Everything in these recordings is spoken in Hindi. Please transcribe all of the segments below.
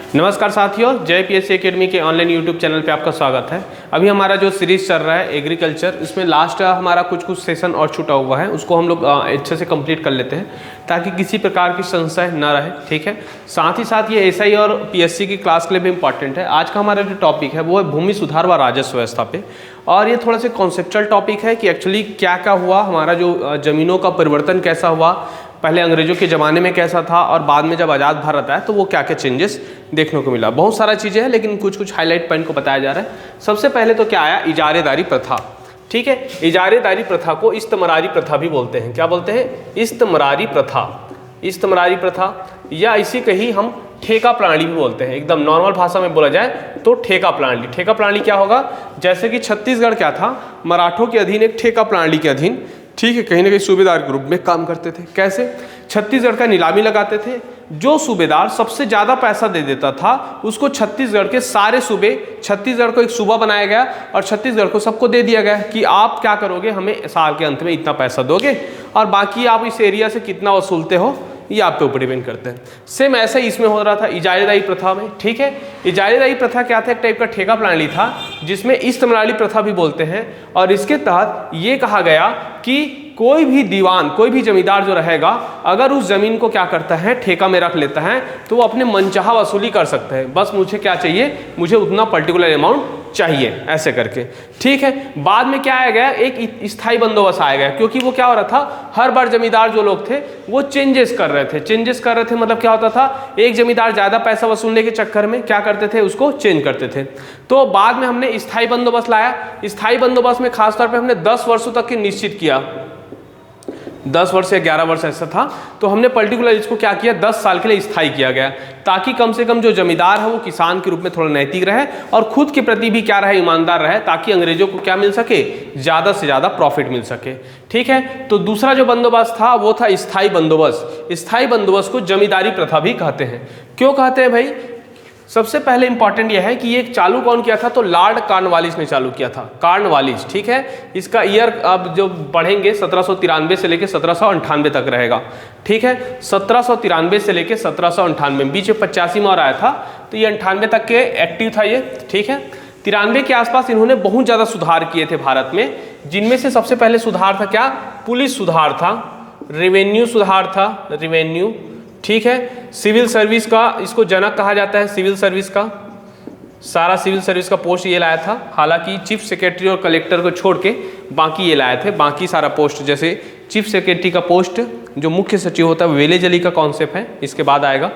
नमस्कार साथियों, जय पीएससी एकेडमी के ऑनलाइन यूट्यूब चैनल पे आपका स्वागत है। अभी हमारा जो सीरीज चल रहा है एग्रीकल्चर, इसमें लास्ट हमारा कुछ सेशन और छूटा हुआ है, उसको हम लोग अच्छे से कंप्लीट कर लेते हैं ताकि किसी प्रकार की संशय न रहे। ठीक है, साथ ही साथ ये एसआई और पीएससी की क्लास के लिए भी इंपॉर्टेंट है। आज का हमारा जो टॉपिक है वो है भूमि सुधार व राजस्व व्यवस्था पे, और ये थोड़ा सा कॉन्सेप्चुअल टॉपिक है कि एक्चुअली क्या क्या हुआ, हमारा जो ज़मीनों का परिवर्तन कैसा हुआ, पहले अंग्रेजों के ज़माने में कैसा था और बाद में जब आज़ाद भारत आया तो वो क्या क्या चेंजेस देखने को मिला। बहुत सारा चीज़ें हैं लेकिन कुछ हाईलाइट पॉइंट को बताया जा रहा है। सबसे पहले तो क्या आया, इजारेदारी प्रथा। ठीक है, इजारेदारी प्रथा को इस्तमरारी प्रथा भी बोलते हैं। क्या बोलते हैं? इस्तमरारी प्रथा। इस्तमरारी प्रथा या इसी कहीं हम ठेका प्रणाली भी बोलते हैं। एकदम नॉर्मल भाषा में बोला जाए तो ठेका प्रणाली। ठेका प्रणाली क्या होगा? जैसे कि छत्तीसगढ़ क्या था, मराठों के अधीन एक ठेका प्रणाली के अधीन, ठीक है, कहीं ना कहीं सूबेदार के रूप में काम करते थे। कैसे? छत्तीसगढ़ का नीलामी लगाते थे। जो सूबेदार सबसे ज़्यादा पैसा दे देता था उसको छत्तीसगढ़ के सारे सूबे, छत्तीसगढ़ को एक सूबा बनाया गया और छत्तीसगढ़ को सबको दे दिया गया कि आप क्या करोगे, हमें साल के अंत में इतना पैसा दोगे और बाकी आप इस एरिया से कितना वसूलते हो ये आपके ऊपर डिपेंड करते हैं। सेम ऐसे ही इसमें हो रहा था इजारेदारी प्रथा में। ठीक है, इजारेदारी प्रथा क्या था? एक टाइप का ठेका प्रणाली था जिसमें इस्तमरारी प्रथा भी बोलते हैं। और इसके तहत ये कहा गया कि कोई भी दीवान, कोई भी जमींदार जो रहेगा, अगर उस जमीन को क्या करता है, ठेका में रख लेता है, तो वो अपने मनचाहा वसूली कर सकता है। बस मुझे क्या चाहिए, मुझे उतना पर्टिकुलर अमाउंट चाहिए, ऐसे करके। ठीक है, बाद में क्या आया गया, एक स्थायी बंदोबस्त आया गया, क्योंकि वो क्या हो रहा था, हर बार जमींदार जो लोग थे वो चेंजेस कर रहे थे। मतलब क्या होता था, एक जमींदार ज़्यादा पैसा वसूलने के चक्कर में क्या करते थे, उसको चेंज करते थे। तो बाद में हमने स्थायी बंदोबस्त लाया। स्थायी बंदोबस्त में खासतौर पर हमने 10 वर्षों तक की निश्चित किया, 10 वर्ष या 11 वर्ष ऐसा था। तो हमने पर्टिकुलर इसको क्या किया, 10 साल के लिए स्थायी किया गया, ताकि कम से कम जो जमींदार है वो किसान के रूप में थोड़ा नैतिक रहे और खुद के प्रति भी क्या रहे, ईमानदार रहे, ताकि अंग्रेजों को क्या मिल सके, ज़्यादा से ज़्यादा प्रॉफिट मिल सके। ठीक है, तो दूसरा जो बंदोबस्त था वो था स्थायी बंदोबस्त। स्थायी बंदोबस्त को जमींदारी प्रथा भी कहते हैं। क्यों कहते हैं भाई? सबसे पहले इंपॉर्टेंट यह है कि ये चालू कौन किया था, तो लॉर्ड कॉर्नवालिस ने चालू किया था। कॉर्नवालिस, ठीक है, इसका ईयर अब जो पढ़ेंगे 1793 से लेकर 1798 तक रहेगा। ठीक है, 1793 से लेकर 1798, बीच में 85 में और आया था, तो ये 98 तक के एक्टिव था ये। ठीक है, 93 के आसपास इन्होंने बहुत ज़्यादा सुधार किए थे भारत में, जिनमें से सबसे पहले सुधार था क्या, पुलिस सुधार था, रेवेन्यू सुधार था, रेवेन्यू। ठीक है, सिविल सर्विस का इसको जनक कहा जाता है, सिविल सर्विस का, सारा सिविल सर्विस का पोस्ट ये लाया था। हालांकि चीफ सेक्रेटरी और कलेक्टर को छोड़ के बाकी ये लाए थे, बाकी सारा पोस्ट, जैसे चीफ सेक्रेटरी का पोस्ट जो मुख्य सचिव होता है, वेले जली का कॉन्सेप्ट है, इसके बाद आएगा।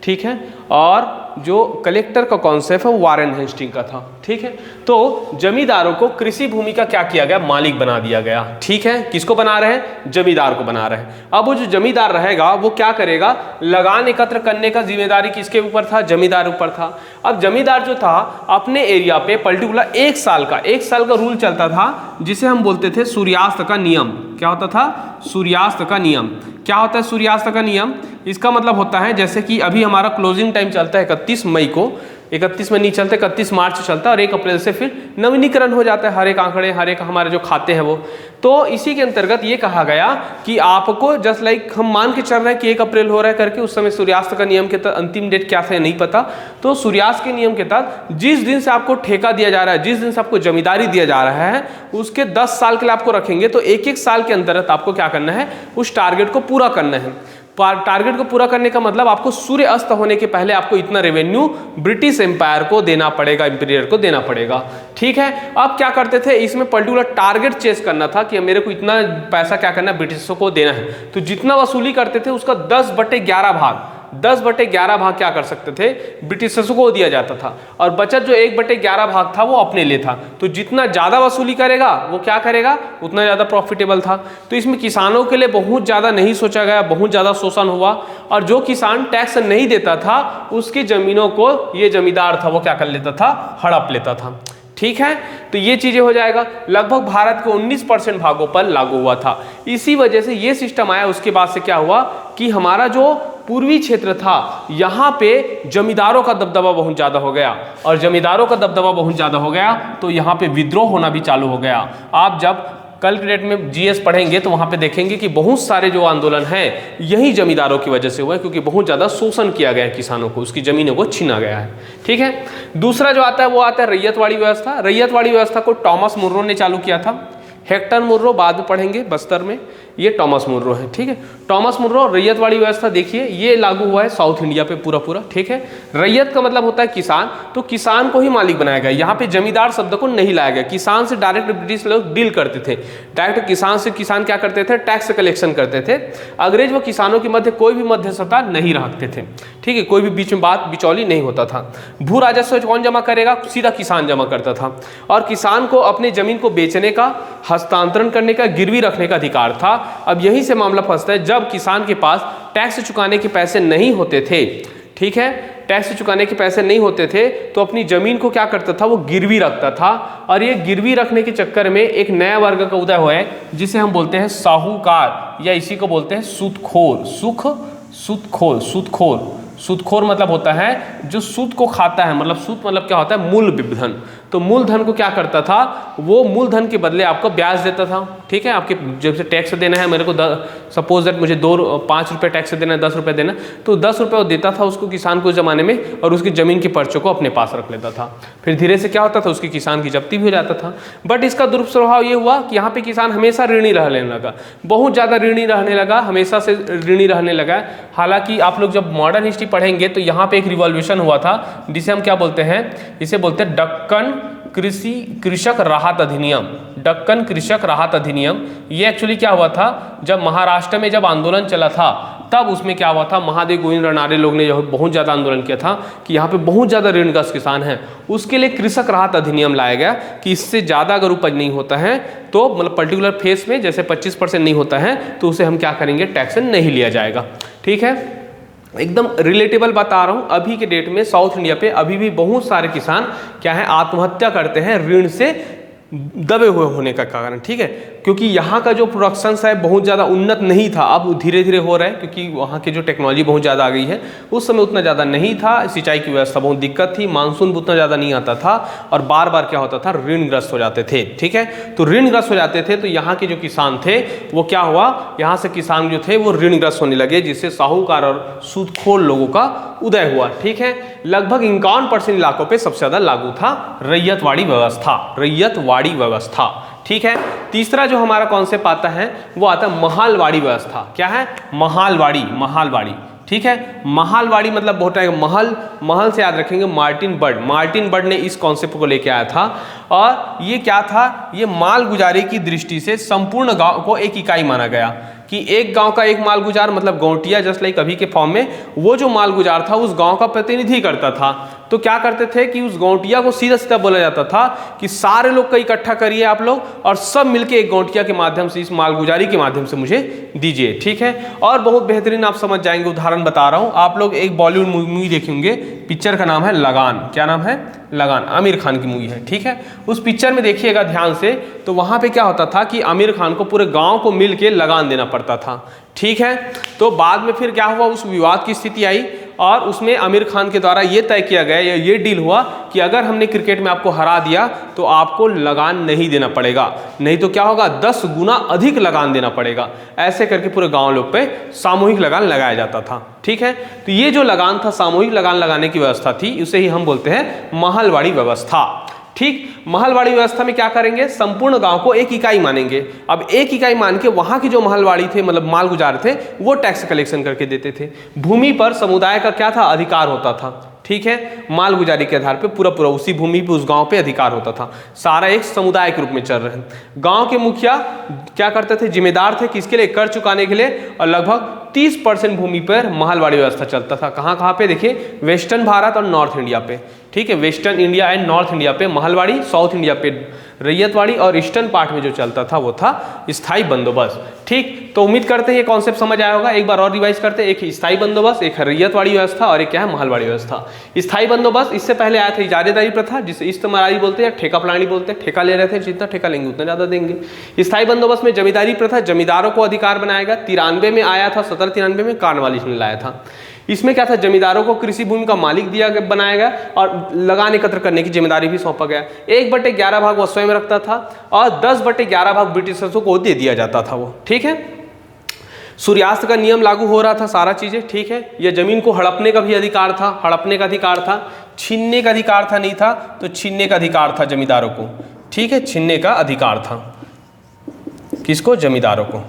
ठीक है, और जो कलेक्टर का कॉन्सेप्ट है वो वारेन हेस्टिंग का था। ठीक है, तो जमींदारों को कृषि भूमि का क्या किया गया, मालिक बना दिया गया। ठीक है, किसको बना रहे हैं, जमींदार को बना रहे हैं। अब वो जो जमींदार रहेगा वो क्या करेगा, लगान एकत्र करने का जिम्मेदारी किसके ऊपर था, जमींदार ऊपर था। अब जमींदार जो था अपने एरिया पे पर्टिकुलर एक साल का रूल चलता था, जिसे हम बोलते थे सूर्यास्त का नियम। क्या होता था? सूर्यास्त का नियम। क्या होता है सूर्यास्त का नियम? इसका मतलब होता है जैसे कि अभी हमारा क्लोजिंग टाइम चलता है 31 मई को, 31 में नहीं चलता, 31 मार्च चलता है, और 1 अप्रैल से फिर नवीनीकरण हो जाता है हर एक आंकड़े, हर एक हमारे जो खाते हैं वो। तो इसी के अंतर्गत ये कहा गया कि आपको जस्ट लाइक हम मान के चल रहे हैं कि 1 अप्रैल हो रहा है करके, उस समय सूर्यास्त का नियम के तहत अंतिम डेट क्या था नहीं पता, तो सूर्यास्त के नियम के तहत जिस दिन से आपको ठेका दिया जा रहा है, जिस दिन से आपको जमींदारी दिया जा रहा है, उसके 10 साल के लिए आपको रखेंगे। तो एक एक साल के अंतर्गत आपको क्या करना है, उस टारगेट को पूरा करना है। टारगेट को पूरा करने का मतलब आपको सूर्य अस्त होने के पहले आपको इतना रेवेन्यू ब्रिटिश एम्पायर को देना पड़ेगा, इंपीरियर को देना पड़ेगा। ठीक है, अब क्या करते थे, इसमें पर्टिकुलर टारगेट चेस करना था कि मेरे को इतना पैसा क्या करना है, ब्रिटिशों को देना है। तो जितना वसूली करते थे उसका 10/11 भाग, 10/11 भाग क्या कर सकते थे, ब्रिटिशर्स को दिया जाता था, और बचत जो 1/11 भाग था वो अपने लिए था। तो जितना ज़्यादा वसूली करेगा वो क्या करेगा, उतना ज़्यादा प्रॉफिटेबल था। तो इसमें किसानों के लिए बहुत ज़्यादा नहीं सोचा गया, बहुत ज़्यादा शोषण हुआ, और जो किसान टैक्स नहीं देता था उसकी ज़मीनों को ये जमींदार था वो क्या कर लेता था, हड़प लेता था। ठीक है, तो ये चीज़ें हो जाएगा। लगभग भारत के 19% भागों पर लागू हुआ था। इसी वजह से ये सिस्टम आया। उसके बाद से क्या हुआ कि हमारा जो पूर्वी क्षेत्र था यहाँ पे जमींदारों का दबदबा बहुत ज़्यादा हो गया, और जमींदारों का दबदबा बहुत ज़्यादा हो गया तो यहाँ पे विद्रोह होना भी चालू हो गया। आप जब कल की डेट में जीएस पढ़ेंगे तो वहाँ पे देखेंगे कि बहुत सारे जो आंदोलन हैं यही जमींदारों की वजह से हुआ है, क्योंकि बहुत ज़्यादा शोषण किया गया है किसानों को, उसकी ज़मीनों को छीना गया है। ठीक है, दूसरा जो आता है वो आता है रैयतवाड़ी व्यवस्था। रैयतवाड़ी व्यवस्था को टॉमस मुर्रो ने चालू किया था। हेक्टर मुर्रो बाद में पढ़ेंगे बस्तर में, ये टॉमस मुर्रो है। ठीक है, टॉमस मुर्रो रैयतवाड़ी व्यवस्था देखिए ये लागू हुआ है साउथ इंडिया पे पूरा पूरा। ठीक है, रैयत का मतलब होता है किसान, तो किसान को ही मालिक बनाया गया। यहाँ पे जमींदार शब्द को नहीं लाया गया। किसान से डायरेक्ट ब्रिटिश लोग डील करते थे, डायरेक्ट किसान से किसान क्या करते थे, टैक्स कलेक्शन करते थे। अंग्रेज व किसानों के मध्य कोई भी मध्यस्थता नहीं रखते थे। ठीक है, कोई भी बीच में बात बिचौली नहीं होता था। भू राजस्व कौन जमा करेगा, सीधा किसान जमा करता था। और किसान को अपनी जमीन को बेचने का, हस्तांतरण करने का, गिरवी रखने का अधिकार था। अब यही से मामला फंसता है जब किसान के पास टैक्स चुकाने के पैसे नहीं होते थे। ठीक है, टैक्स चुकाने के पैसे नहीं होते थे तो अपनी जमीन को क्या करता था, वो गिरवी रखता था। और ये गिरवी रखने के चक्कर में एक नया वर्ग का उदय हुआ है जिसे हम बोलते हैं साहूकार, या इसी को बोलते हैं सूदखोर। सूदखोर मतलब होता है जो सूद को खाता है, मतलब सूद मतलब क्या होता है, मूल विधन। तो मूलधन को क्या करता था, वो मूलधन के बदले आपको ब्याज देता था। ठीक है, आपके जब से टैक्स देना है, मेरे को सपोज दैट मुझे 5 रुपये टैक्स देना है, 10 रुपये देना, तो 10 रुपये वो देता था उसको किसान को उस जमाने में, और उसकी ज़मीन के पर्चों को अपने पास रख लेता था। फिर धीरे से क्या होता था, उसकी किसान की जब्ती भी हो जाता था। बट इसका दुष्प्रभाव ये हुआ कि यहाँ पे किसान हमेशा ऋणी रहने लगा, बहुत ज़्यादा ऋणी रहने लगा, हमेशा से ऋणी रहने लगा। हालांकि आप लोग जब मॉडर्न हिस्ट्री पढ़ेंगे तो यहाँ पे एक रिवॉल्यूशन हुआ था जिसे हम क्या बोलते हैं, इसे बोलते हैं डक्कन कृषक राहत अधिनियम। डक्कन कृषक राहत अधिनियम, ये एक्चुअली क्या हुआ था, जब महाराष्ट्र में जब आंदोलन चला था तब उसमें क्या हुआ था, महादेव गोविंद रनारे लोग ने बहुत ज़्यादा आंदोलन किया था कि यहाँ पे बहुत ज़्यादा ऋणग्रस्त किसान हैं। उसके लिए कृषक राहत अधिनियम लाया गया कि इससे ज़्यादा अगर उपज नहीं होता है तो मतलब पर्टिकुलर फेस में जैसे 25% नहीं होता है तो उसे हम क्या करेंगे, टैक्स नहीं लिया जाएगा। ठीक है, एकदम रिलेटेबल बता रहा हूँ। अभी के डेट में साउथ इंडिया पे अभी भी बहुत सारे किसान क्या है, आत्महत्या करते हैं ऋण से दबे हुए होने का कारण। ठीक है, क्योंकि यहाँ का जो प्रोडक्शन है बहुत ज़्यादा उन्नत नहीं था, अब धीरे धीरे हो रहा है क्योंकि वहाँ की जो टेक्नोलॉजी बहुत ज़्यादा आ गई है। उस समय उतना ज़्यादा नहीं था, सिंचाई की व्यवस्था बहुत दिक्कत थी, मानसून भी उतना ज़्यादा नहीं आता था, और बार बार क्या होता था, ऋणग्रस्त हो जाते थे। ठीक है, तो ऋणग्रस्त हो जाते थे तो यहाँ के जो किसान थे वो क्या हुआ, यहाँ से किसान जो थे वो ऋणग्रस्त होने लगे, जिससे साहूकार और सूदखोर लोगों का उदय हुआ। ठीक है, लगभग 51% इलाकों पे सबसे ज़्यादा लागू था रैयतवाड़ी व्यवस्था। ठीक है, तीसरा जो हमारा कॉन्सेप्ट आता है वो आता है महालवाड़ी व्यवस्था। क्या है, महालवाड़ी। ठीक है, महालवाड़ी मतलब बहुत है महल से याद रखेंगे मार्टिन बर्ड ने इस कॉन्सेप्ट को लेके आया था। और ये क्या था, ये माल गुजारे की दृष्टि से संपूर्ण गांव को एक इकाई माना गया कि एक गांव का एक माल गुजार मतलब गौटिया, जस्ट लाइक अभी के फॉर्म में, वो जो माल गुजार था उस गांव का प्रतिनिधि करता था। तो क्या करते थे कि उस गौटिया को सीधा सीधा बोला जाता था कि सारे लोग का इकट्ठा करिए आप लोग और सब मिलके एक गौटिया के माध्यम से, इस मालगुजारी के माध्यम से मुझे दीजिए। ठीक है, और बहुत बेहतरीन आप समझ जाएंगे, उदाहरण बता रहा हूँ। आप लोग एक बॉलीवुड मूवी देखेंगे, पिक्चर का नाम है लगान। क्या नाम है, लगान, आमिर खान की मूवी है। ठीक है, उस पिक्चर में देखिएगा ध्यान से, तो वहाँ पे क्या होता था कि आमिर खान को पूरे गाँव को मिल के लगान देना पड़ता था। ठीक है, तो बाद में फिर क्या हुआ, उस विवाद की स्थिति आई और उसमें आमिर खान के द्वारा ये तय किया गया, ये डील हुआ कि अगर हमने क्रिकेट में आपको हरा दिया तो आपको लगान नहीं देना पड़ेगा, नहीं तो क्या होगा, 10 गुना अधिक लगान देना पड़ेगा। ऐसे करके पूरे गांव लोग पे सामूहिक लगान लगाया जाता था। ठीक है, तो ये जो लगान था, सामूहिक लगान लगाने की व्यवस्था थी, उसे ही हम बोलते हैं महलवाड़ी व्यवस्था। ठीक, महलवाड़ी व्यवस्था में क्या करेंगे, संपूर्ण गांव को एक इकाई मानेंगे। अब एक इकाई मान के वहां की जो महलवाड़ी थे मतलब माल गुजार थे वो टैक्स कलेक्शन करके देते थे। भूमि पर समुदाय का क्या था, अधिकार होता था। ठीक है, माल गुजारी के आधार पे पूरा उसी भूमि पे उस गांव पे अधिकार होता था। सारा एक समुदाय के रूप में चल रहे हैं। गांव के मुखिया क्या करते थे, जिम्मेदार थे किसके लिए, कर चुकाने के लिए, और लगभग 30% भूमि पर महलवाड़ी व्यवस्था चलता था। कहाँ पे देखिए, वेस्टर्न भारत और नॉर्थ इंडिया पे। ठीक है, western India and north India पे महलवाड़ी, साउथ इंडिया पे रैयतवाड़ी, और ईस्टर्न पार्ट में जो चलता था वो था स्थायी बंदोबस्त। ठीक, तो उम्मीद करते हैं ये कॉन्सेप्ट समझ आया होगा। एक बार और रिवाइज करते हैं, एक स्थायी बंदोबस्त, एक रैयतवाड़ी व्यवस्था और एक क्या है, महलवाड़ी व्यवस्था। स्थायी बंदोबस्त, इससे पहले आया था इजारेदारी प्रथा, जिसे इस्तेमारी बोलते हैं, ठेका प्रणाली बोलते हैं। ठेका ले रहे थे, जितना ठेका लेंगे उतना ज्यादा देंगे। स्थायी बंदोबस्त में जमींदारी प्रथा, जमींदारों को अधिकार बनाया गया। 93 में आया था, 1793 में कॉर्नवालिस ने लाया था। इसमें क्या था, जमींदारों को कृषि भूमि का मालिक बनाया गया और लगान एकत्र करने की जिम्मेदारी भी सौंपा गया। 1/11 भाग वो स्वयं रखता था और 10/11 भाग ब्रिटिशर्स को दे दिया जाता था वो, ठीक है। सूर्यास्त का नियम लागू हो रहा था, सारा चीजें, ठीक है। यह जमीन को हड़पने का भी अधिकार था, हड़पने का अधिकार था, छीनने का अधिकार था नहीं था, तो छीनने का अधिकार था जमींदारों को, ठीक है, छीनने का अधिकार था, किसको, जमींदारों को,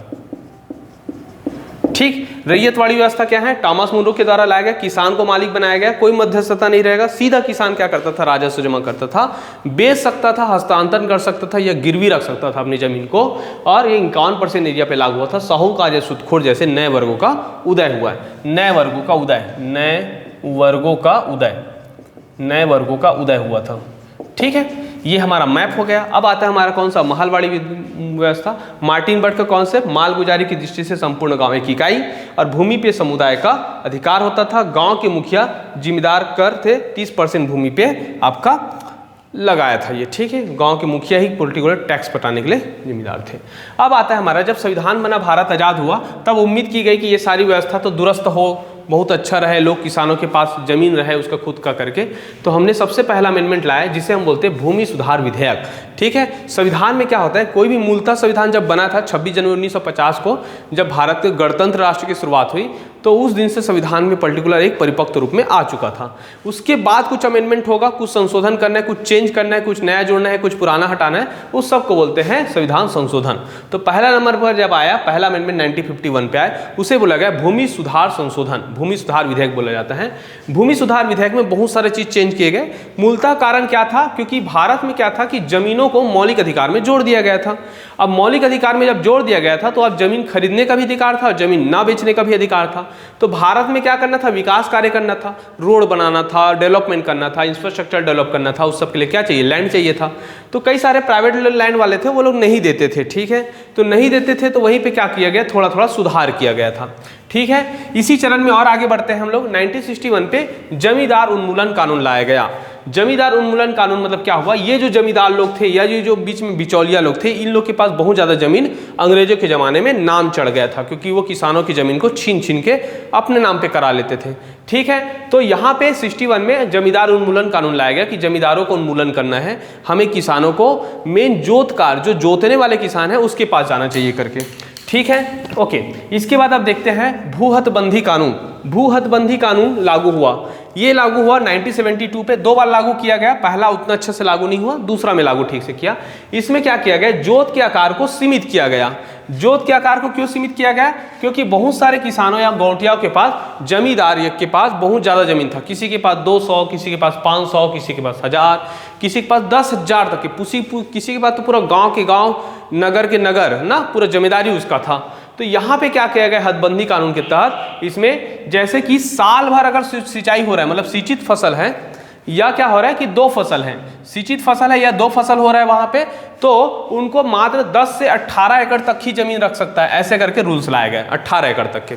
ठीक। रैयतवाड़ी व्यवस्था क्या है, टॉमस मुनरो के द्वारा लाया गया, किसान को मालिक बनाया गया, कोई मध्यस्थता नहीं रहेगा, सीधा किसान क्या करता था, राजस्व जमा करता था, बेच सकता था, हस्तांतरण कर सकता था या गिरवी रख सकता था अपनी जमीन को, और ये 51% एरिया पे लागू हुआ था। साहूकार या सूदखोर जैसे नए वर्गों का उदय हुआ है, नए वर्गों का उदय, नए वर्गों का उदय, नए वर्गों का उदय हुआ था, ठीक है। ये हमारा मैप हो गया। अब आता है हमारा कौन सा, महलवाड़ी व्यवस्था। मार्टिन बर्ट का कॉन्सेप्ट, मालगुजारी की दृष्टि से संपूर्ण गांव एक इकाई और भूमि पे समुदाय का अधिकार होता था। गांव के मुखिया जिम्मेदार कर थे, 30% भूमि पे आपका लगाया था ये, ठीक है। गांव के मुखिया ही पर्टिकुलर टैक्स पटाने के लिए जिम्मेदार थे। अब आता है हमारा, जब संविधान बना, भारत आज़ाद हुआ, तब उम्मीद की गई कि ये सारी व्यवस्था तो दुरुस्त हो, बहुत अच्छा रहे, लोग किसानों के पास जमीन रहे उसका खुद का करके। तो हमने सबसे पहला अमेंडमेंट लाया जिसे हम बोलते हैं भूमि सुधार विधेयक, ठीक है। संविधान में क्या होता है, कोई भी मूलतः संविधान जब बना था 26 जनवरी 1950 को, जब भारत के गणतंत्र राष्ट्र की शुरुआत हुई, तो उस दिन से संविधान में पर्टिकुलर एक परिपक्व रूप में आ चुका था। उसके बाद कुछ अमेंडमेंट होगा, कुछ संशोधन करना है, कुछ चेंज करना है, कुछ नया जोड़ना है, कुछ पुराना हटाना है, उस सब को बोलते हैं संविधान संशोधन। तो पहला नंबर पर जब आया, पहला अमेंडमेंट 1951 पे आया, उसे बोला गया भूमि सुधार संशोधन, भूमि सुधार विधेयक बोला जाता है। भूमि सुधार विधेयक में बहुत सारे चीज चेंज किए गए। मूलतः कारण क्या था, क्योंकि भारत में क्या था कि जमीनों को मौलिक अधिकार में जोड़ दिया गया था। अब मौलिक अधिकार में जब जोड़ दिया गया था, तो अब जमीन खरीदने का भी अधिकार था और जमीन ना बेचने का भी अधिकार था। तो भारत में क्या करना था, विकास कार्य करना था, रोड बनाना था, डेवलपमेंट करना था, इंफ्रास्ट्रक्चर डेवलप करना था, उस सब के लिए क्या चाहिए, लैंड चाहिए था। तो कई सारे प्राइवेट लैंड वाले थे, वो लोग नहीं देते थे, ठीक है। तो नहीं देते थे, तो वहीं पे क्या किया गया, थोड़ा थोड़ा सुधार किया गया था, ठीक है। इसी चरण में और आगे बढ़ते हैं हम लोग। 1961 पे जमींदार उन्मूलन कानून लाया गया। जमींदार उन्मूलन कानून मतलब क्या हुआ, ये जो जमींदार लोग थे या ये जो बीच में बिचौलिया लोग थे, इन लोग के पास बहुत ज़्यादा जमीन अंग्रेजों के ज़माने में नाम चढ़ गया था, क्योंकि वो किसानों की ज़मीन को छीन छीन के अपने नाम पे करा लेते थे, ठीक है। तो यहाँ पे 61 में जमींदार उन्मूलन कानून लाया गया कि जमींदारों को उन्मूलन करना है, हमें किसानों को मेन जोतकार, जो जोतने वाले किसान है, उसके पास जाना चाहिए करके, ठीक है। ओके, इसके बाद आप देखते हैं भूहदबंदी कानून। भूहदबंदी कानून लागू हुआ, ये लागू हुआ 1972 पे, 2 बार लागू किया गया। पहला उतना अच्छे से लागू नहीं हुआ, दूसरा में लागू ठीक से किया। इसमें क्या किया गया, जोत के आकार को सीमित किया गया। जोत के आकार को क्यों सीमित किया गया, क्योंकि बहुत सारे किसानों या गौटियाओं के पास, जमींदार के पास बहुत ज़्यादा जमीन था। किसी के पास 200, किसी के पास 500, किसी के पास 1000, किसी के पास 10,000 तक के, किसी के पास तो पूरा गाँव के गाँव, नगर के नगर ना, पूरा जमींदारी उसका था। तो यहाँ पे क्या किया गया, हदबंदी कानून के तहत, इसमें जैसे कि साल भर अगर सिंचाई हो रहा है, मतलब सिंचित फसल है, या क्या हो रहा है कि 2 फसल हैं, सिंचित फसल है या 2 फसल हो रहा है वहाँ पे, तो उनको मात्र 10 से 18 एकड़ तक ही जमीन रख सकता है, ऐसे करके रूल्स लाए गए, 18 एकड़ तक के,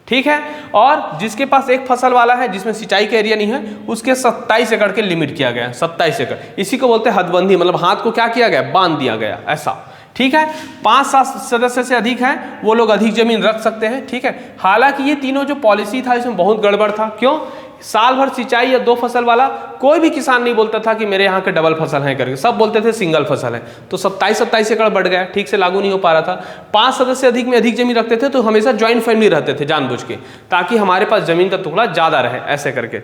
ठीक है। और जिसके पास एक फसल वाला है, जिसमें सिंचाई का एरिया नहीं है, उसके 27 एकड़ के लिमिट किया गया, 27 एकड़। इसी को बोलते हैं हदबंदी, मतलब हाथ को क्या किया गया, बांध दिया गया, ऐसा, ठीक है। 5 सदस्य से अधिक हैं, वो लोग अधिक जमीन रख सकते हैं, ठीक है। हालांकि ये तीनों जो पॉलिसी था, इसमें बहुत गड़बड़ था। क्यों, साल भर सिंचाई या 2 फसल वाला कोई भी किसान नहीं बोलता था कि मेरे यहाँ के डबल फसल है करके, सब बोलते थे सिंगल फसल है। तो 27 एकड़ बढ़ गया, ठीक से लागू नहीं हो पा रहा था। 5 सदस्य अधिक में अधिक जमीन रखते थे, तो हमेशा ज्वाइंट फैमिली रहते थे जानबूझ के, ताकि हमारे पास जमीन का टुकड़ा ज़्यादा रहे, ऐसे करके,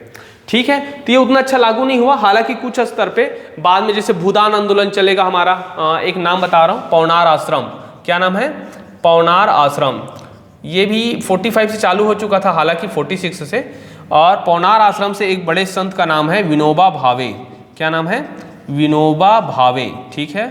ठीक है। तो ये उतना अच्छा लागू नहीं हुआ। हालांकि कुछ स्तर पे बाद में, जैसे भूदान आंदोलन चलेगा हमारा, एक नाम बता रहा हूँ, पौनार आश्रम, क्या नाम है, पौनार आश्रम, ये भी 45 से चालू हो चुका था, हालांकि 46 से। और पौनार आश्रम से एक बड़े संत का नाम है विनोबा भावे, क्या नाम है, विनोबा भावे, ठीक है।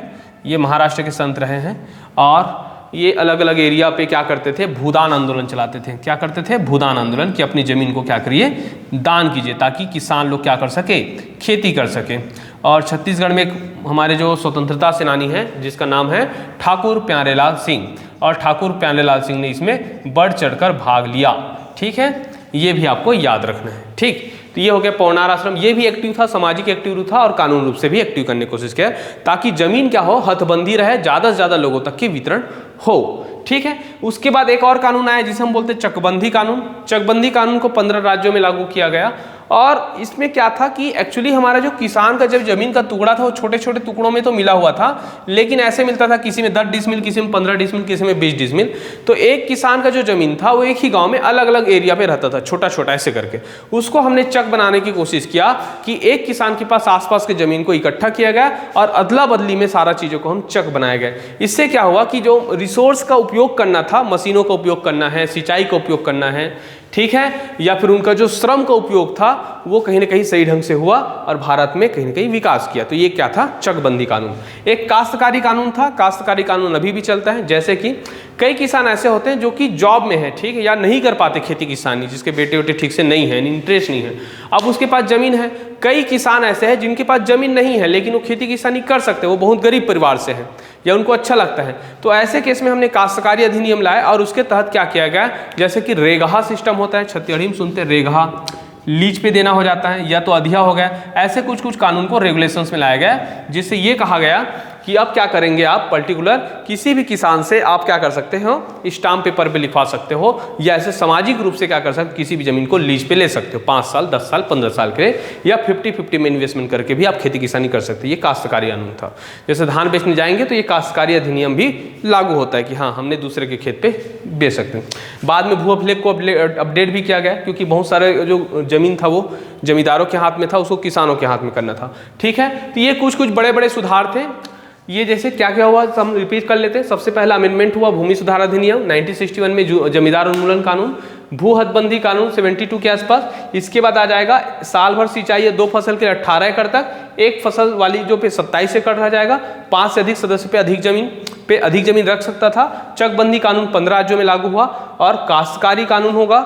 ये महाराष्ट्र के संत रहे हैं और ये अलग अलग एरिया पे क्या करते थे, भूदान आंदोलन चलाते थे। क्या करते थे, भूदान आंदोलन, कि अपनी ज़मीन को क्या करिए, दान कीजिए, ताकि किसान लोग क्या कर सके, खेती कर सके। और छत्तीसगढ़ में एक हमारे जो स्वतंत्रता सेनानी हैं, जिसका नाम है ठाकुर प्यारेलाल सिंह, और ठाकुर प्यारेलाल सिंह ने इसमें बढ़ चढ़कर भाग लिया, ठीक है। ये भी आपको याद रखना है, ठीक। तो ये हो गया पौनार आश्रम, ये भी एक्टिव था, सामाजिक एक्टिव था और कानून रूप से भी एक्टिव करने की कोशिश किया, ताकि जमीन क्या हो, हदबंदी रहे, ज़्यादा से ज़्यादा लोगों तक की वितरण हो, ठीक है। उसके बाद एक और कानून आया जिसे हम बोलते हैं चकबंदी कानून। चकबंदी कानून को 15 राज्यों में लागू किया गया और इसमें क्या था कि एक्चुअली हमारा जो किसान का जब जमीन का टुकड़ा था वो छोटे छोटे टुकड़ों में तो मिला हुआ था, लेकिन ऐसे मिलता था किसी में 10 डिसमिल, किसी में 15 डिसमिल, किसी में 20 डिसमिल। तो एक किसान का जो जमीन था वो एक ही गांव में अलग अलग एरिया पे रहता था, छोटा छोटा ऐसे करके। उसको हमने चक बनाने की कोशिश किया कि एक किसान के पास आसपास के जमीन को इकट्ठा किया गया और अदला बदली में सारा चीज़ों को हम चक बनाए गए। इससे क्या हुआ कि जो रिसोर्स का उपयोग करना था, मशीनों का उपयोग करना है, सिंचाई का उपयोग करना है, ठीक है, या फिर उनका जो श्रम का उपयोग था वो कहीं ना कहीं सही ढंग से हुआ और भारत में कहीं ना कहीं विकास किया। तो ये क्या था? चकबंदी कानून। एक काश्तकारी कानून था। काश्तकारी कानून अभी भी चलता है। जैसे कि कई किसान ऐसे होते हैं जो कि जॉब में है, ठीक है, या नहीं कर पाते खेती किसानी, जिसके बेटे बेटे ठीक से नहीं है, इंटरेस्ट नहीं है, अब उसके पास जमीन है। कई किसान ऐसे हैं जिनके पास जमीन नहीं है लेकिन वो खेती किसानी कर सकते हैं, वो बहुत गरीब परिवार से हैं या उनको अच्छा लगता है। तो ऐसे केस में हमने काश्तकारी अधिनियम लाया और उसके तहत क्या किया गया, जैसे कि रेगहा सिस्टम होता है, छत्तीसगढ़ी में सुनते हैं रेगहा, लीज पे देना हो जाता है या तो अधिया हो गया, ऐसे कुछ कुछ कानून को रेगुलेशंस में लाया गया, जिससे ये कहा गया कि अब क्या करेंगे, आप पर्टिकुलर किसी भी किसान से आप क्या कर सकते हो, स्टाम्प पेपर पे लिखवा सकते हो या ऐसे सामाजिक रूप से क्या कर सकते हो, किसी भी जमीन को लीज पे ले सकते हो 5 साल, 10 साल, 15 साल के लिए, या 50-50 में इन्वेस्टमेंट करके भी आप खेती किसानी कर सकते हो। ये काश्तकारी कानून था। जैसे धान बेचने जाएंगे तो ये काश्तकारी अधिनियम भी लागू होता है कि हाँ हमने दूसरे के खेत पे बेच सकते हैं। बाद में भू अभिलेख को अपडेट भी किया गया क्योंकि बहुत सारे जो जमीन था वो जमींदारों के हाथ में था, उसको किसानों के हाथ में करना था, ठीक है। तो ये कुछ कुछ बड़े बड़े सुधार थे। ये जैसे क्या क्या हुआ हम रिपीट कर लेते हैं। सबसे पहला अमेंडमेंट हुआ भूमि सुधार अधिनियम 1961 में, जमींदार उन्मूलन कानून, भू हदबंदी कानून 72 के आसपास। इसके बाद आ जाएगा साल भर सिंचाई 2 फसल के 18 एकड़ तक, एक फसल वाली जो पे 27 एकड़ रह जाएगा, 5 से अधिक सदस्य पे अधिक जमीन रख सकता था। चकबंदी कानून 15 राज्यों में लागू हुआ और काश्तकारी कानून होगा,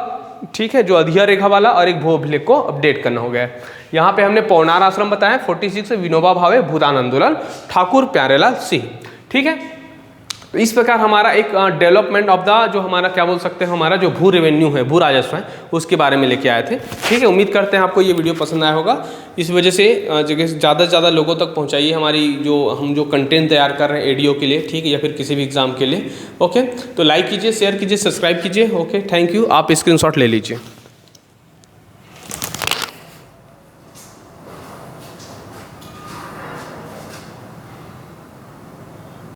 ठीक है, जो अधिया रेखा वाला, और एक भू अभिलेख को अपडेट करना हो गया। यहाँ पे हमने पौनार आश्रम बताया, 46 विनोबा भावे, भूदान आंदोलन, ठाकुर प्यारेलाल सिंह, ठीक है। तो इस प्रकार हमारा एक डेवलपमेंट ऑफ द जो हमारा क्या बोल सकते हैं, हमारा जो भू रेवेन्यू है, भू राजस्व है, उसके बारे में लेके आए थे, ठीक है। उम्मीद करते हैं आपको ये वीडियो पसंद आया होगा। इस वजह से ज़्यादा से ज़्यादा लोगों तक पहुँचाइए हमारी हम जो कंटेंट तैयार कर रहे हैं एडीओ के लिए, ठीक है, या फिर किसी भी एग्जाम के लिए, ओके। तो लाइक कीजिए, शेयर कीजिए, सब्सक्राइब कीजिए, ओके, थैंक यू। आप स्क्रीनशॉट ले लीजिए।